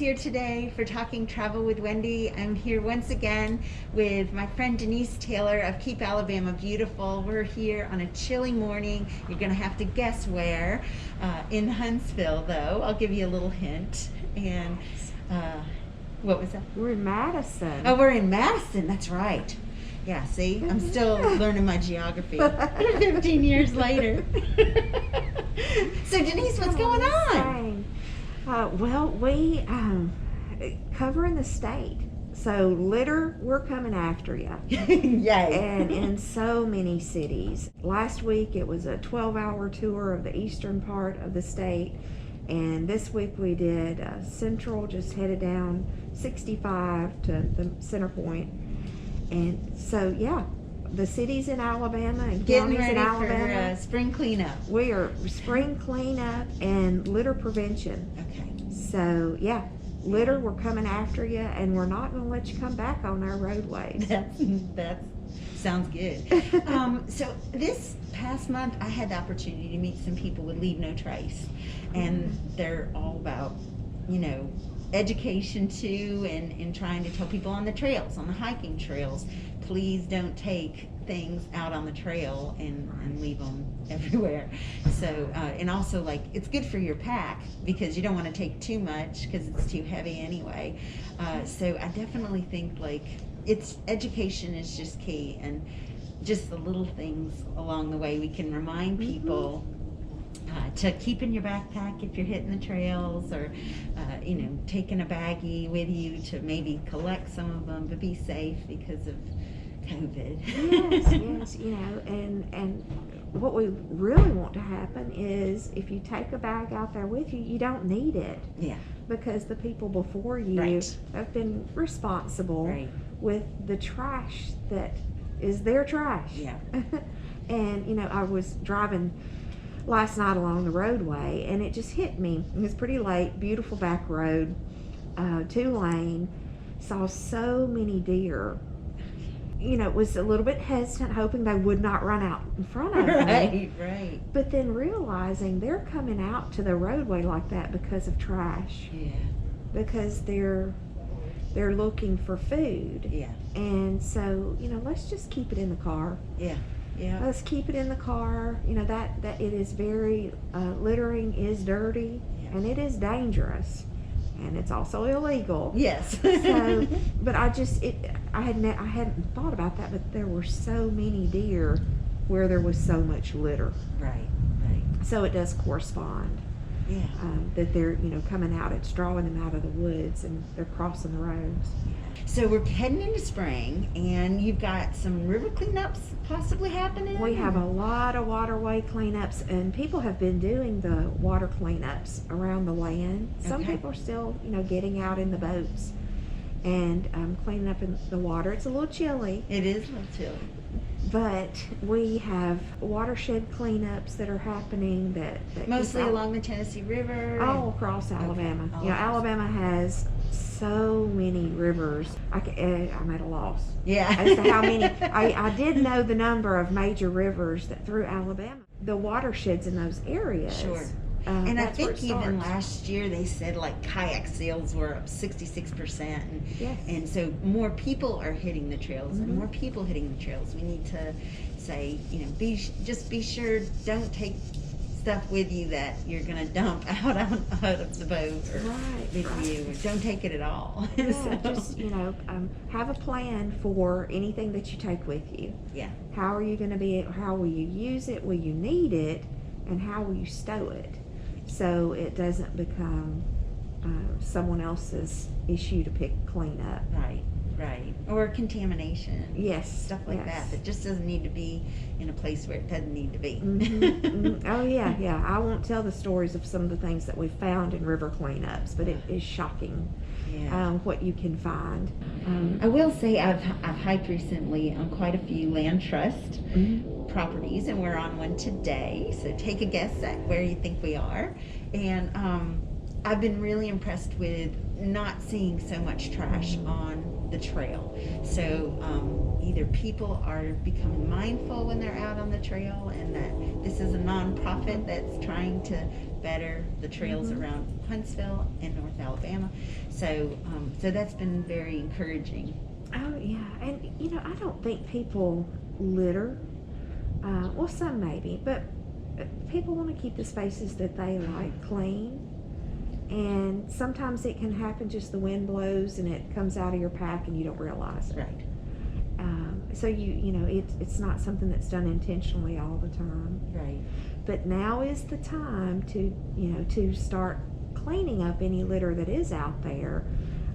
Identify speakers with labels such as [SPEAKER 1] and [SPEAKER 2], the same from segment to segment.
[SPEAKER 1] here today for Talking Travel with Wendy. I'm here once again with my friend Denise Taylor of Keep Alabama Beautiful. We're here on a chilly morning. You're going to have to guess where. In Huntsville, though. I'll give you a little hint. And what was that?
[SPEAKER 2] We're in Madison.
[SPEAKER 1] Oh, we're in Madison. That's right. Yeah, see? I'm still learning my geography 15 years later. So, Denise, what's going on?
[SPEAKER 2] Well, we covering the state. So, litter, we're coming after you.
[SPEAKER 1] Yay.
[SPEAKER 2] And in so many cities. Last week, it was a 12-hour tour of the eastern part of the state. And this week, we did Central, just headed down 65 to the center point. And so, yeah, the cities in Alabama and
[SPEAKER 1] Getting
[SPEAKER 2] counties
[SPEAKER 1] ready
[SPEAKER 2] in Alabama.
[SPEAKER 1] for spring cleanup.
[SPEAKER 2] We are spring cleanup and litter prevention.
[SPEAKER 1] Okay.
[SPEAKER 2] So, yeah, litter, we're coming after you, and we're not going to let you come back on our roadways.
[SPEAKER 1] That sounds good. So this past month, I had the opportunity to meet some people with Leave No Trace, and they're all about, education too, and trying to tell people on the trails, on the hiking trails, please don't take things out on the trail and leave them everywhere. So and also, like, it's good for your pack because you don't want to take too much because it's too heavy anyway. So I definitely think, like, education is just key, and just the little things along the way we can remind people to keep in your backpack if you're hitting the trails, or taking a baggie with you to maybe collect some of them, but be safe because of COVID.
[SPEAKER 2] Yes, and what we really want to happen is if you take a bag out there with you, you don't need it.
[SPEAKER 1] Yeah.
[SPEAKER 2] Because the people before you have been responsible with the trash that is their trash.
[SPEAKER 1] Yeah.
[SPEAKER 2] And I was driving last night along the roadway, and it just hit me. It was pretty late, beautiful back road, 2-lane, saw so many deer. Was a little bit hesitant, hoping they would not run out in front of me.
[SPEAKER 1] Right.
[SPEAKER 2] But then realizing they're coming out to the roadway like that because of trash.
[SPEAKER 1] Yeah.
[SPEAKER 2] Because they're looking for food.
[SPEAKER 1] Yeah.
[SPEAKER 2] And so, let's just keep it in the car.
[SPEAKER 1] Yeah. Yeah.
[SPEAKER 2] Let's keep it in the car. That it is very, littering is dirty, and it is dangerous, and it's also illegal.
[SPEAKER 1] Yes.
[SPEAKER 2] So, but I hadn't thought about that, but there were so many deer where there was so much litter.
[SPEAKER 1] Right.
[SPEAKER 2] So it does correspond.
[SPEAKER 1] Yeah.
[SPEAKER 2] That they're, coming out, it's drawing them out of the woods, and they're crossing the roads.
[SPEAKER 1] So we're heading into spring, and you've got some river cleanups possibly happening?
[SPEAKER 2] We have a lot of waterway cleanups, and people have been doing the water cleanups around the land. Some people are still, getting out in the boats and cleaning up in the water. It's a little chilly.
[SPEAKER 1] It is a little chilly.
[SPEAKER 2] But we have watershed cleanups that are happening that
[SPEAKER 1] mostly along the Tennessee River?
[SPEAKER 2] All across Alabama.
[SPEAKER 1] Okay.
[SPEAKER 2] Alabama has so many rivers. I'm at a loss.
[SPEAKER 1] Yeah.
[SPEAKER 2] As to how many. I did know the number of major rivers that through Alabama. The watersheds in those areas.
[SPEAKER 1] Sure. And I think even last year they said, like, kayak sales were up 66%. And so more people are hitting the trails, and more people hitting the trails. We need to say, be sure, don't take stuff with you that you're going to dump out of the boat or with you. Don't take it at all.
[SPEAKER 2] Yeah, so just, have a plan for anything that you take with you.
[SPEAKER 1] Yeah.
[SPEAKER 2] How are you going to how will you use it? Will you need it? And how will you stow it? So it doesn't become someone else's issue to clean up.
[SPEAKER 1] Right. Or contamination.
[SPEAKER 2] Yes.
[SPEAKER 1] Stuff like that just doesn't need to be in a place where it doesn't need to be.
[SPEAKER 2] Oh, yeah. I won't tell the stories of some of the things that we found in river cleanups, but it is shocking what you can find.
[SPEAKER 1] I will say I've hiked recently on quite a few land trust properties, and we're on one today, so take a guess at where you think we are. And I've been really impressed with not seeing so much trash on the trail. So either people are becoming mindful when they're out on the trail, and that this is a nonprofit that's trying to better, the trails
[SPEAKER 2] Mhm.
[SPEAKER 1] around Huntsville and North Alabama. So, so that's been very encouraging.
[SPEAKER 2] Oh yeah, and I don't think people litter. Well, some maybe, but people want to keep the spaces that they like clean. And sometimes it can happen, just the wind blows and it comes out of your pack and you don't realize it.
[SPEAKER 1] Right.
[SPEAKER 2] So it's not something that's done intentionally all the time.
[SPEAKER 1] Right.
[SPEAKER 2] But now is the time to start cleaning up any litter that is out there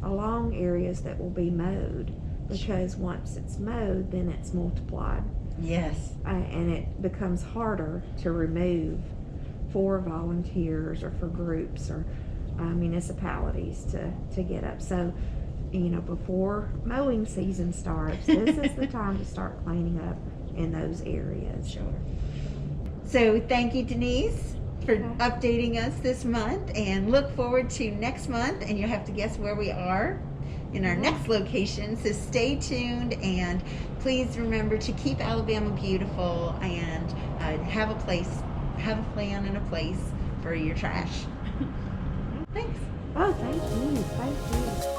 [SPEAKER 2] along areas that will be mowed, because once it's mowed, then it's multiplied.
[SPEAKER 1] Yes.
[SPEAKER 2] And it becomes harder to remove for volunteers or for groups or municipalities to get up. So, before mowing season starts, this is the time to start cleaning up in those areas.
[SPEAKER 1] Sure. So thank you, Denise, for updating us this month, and look forward to next month. And you'll have to guess where we are in our next location. So stay tuned, and please remember to keep Alabama beautiful, and have a plan and a place for your trash. Thanks.
[SPEAKER 2] Oh, thank you.